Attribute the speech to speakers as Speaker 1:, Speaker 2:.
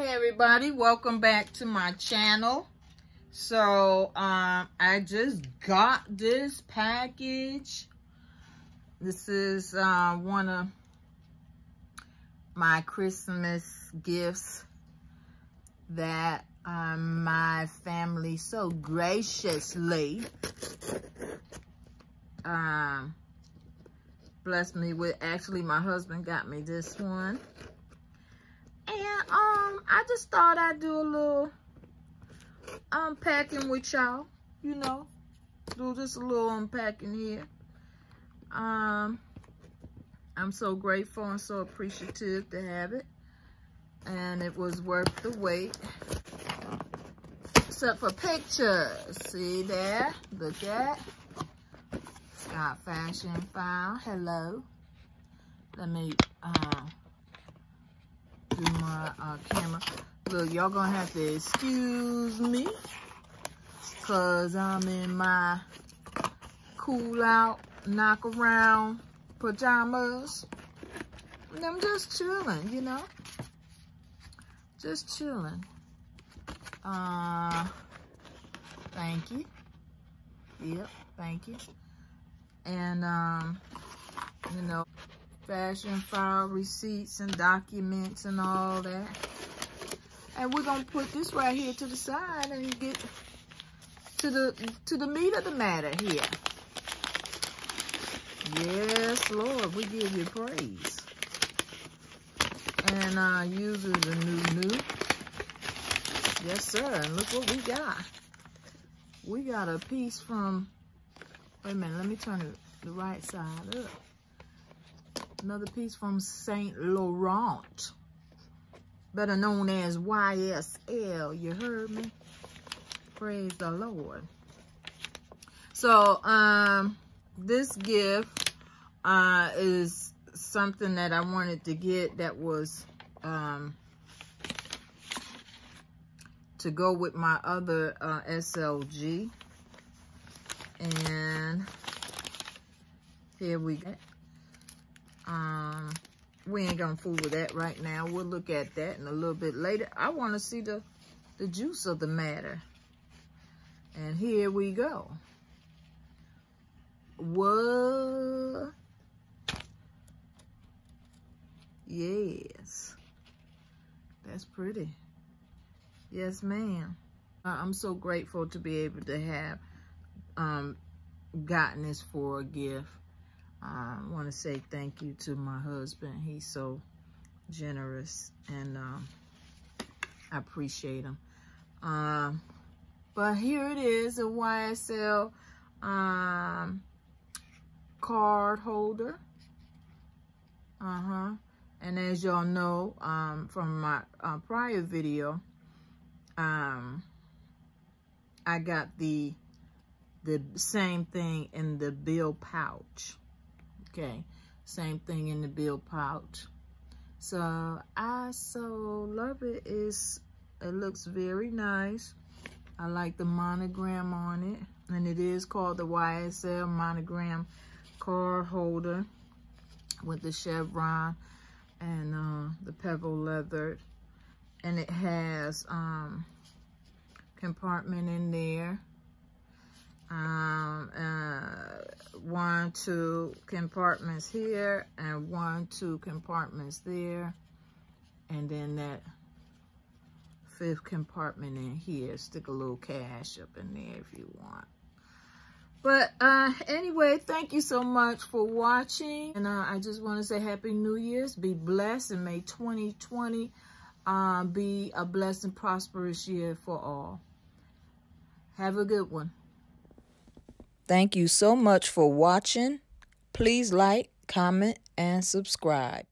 Speaker 1: Hey everybody, welcome back to my channel. So I just got this package. This is one of my Christmas gifts that my family so graciously blessed me with. Actually, my husband got me this one. And I just thought I'd do a little unpacking with y'all, you know, do just a little unpacking here. I'm so grateful and so appreciative to have it, and it was worth the wait, except for pictures. See there, look at Scott Fashion File. Hello, let me do my camera. Look, y'all gonna have to excuse me because I'm in my cool out, knock around pajamas. And I'm just chilling, you know? Just chilling. Thank you. Yep, thank you. And, you know, fashion file receipts and documents and all that. And we're gonna put this right here to the side and get to the meat of the matter here. Yes, Lord, we give you praise. And uses a new. Yes, sir. And look what we got. We got a piece from. Wait a minute. Let me turn it the right side up. Another piece from Saint Laurent, better known as YSL. You heard me? Praise the Lord. So, this gift is something that I wanted to get that was to go with my other SLG. And here we go. We ain't gonna fool with that right now. We'll look at that in a little bit later. I want to see the juice of the matter. And here we go. What? Yes. That's pretty. Yes, ma'am. I'm so grateful to be able to have gotten this for a gift. I want to say thank you to my husband. He's so generous, and I appreciate him. But here it is, a YSL card holder. And as y'all know from my prior video, I got the same thing in the bill pouch. Okay, same thing in the bill pouch. So I so love it. It looks very nice. I like the monogram on it, and it is called the YSL monogram card holder with the chevron and the pebble leather, and it has compartment in there. 1, 2 compartments here, and 1, 2 compartments there, and then that 5th compartment in here. Stick a little cash up in there if you want. But anyway, thank you so much for watching, and I just want to say Happy New Year's. Be blessed, and may 2020 be a blessed and prosperous year for all. Have a good one. Thank you so much for watching. Please like, comment, and subscribe.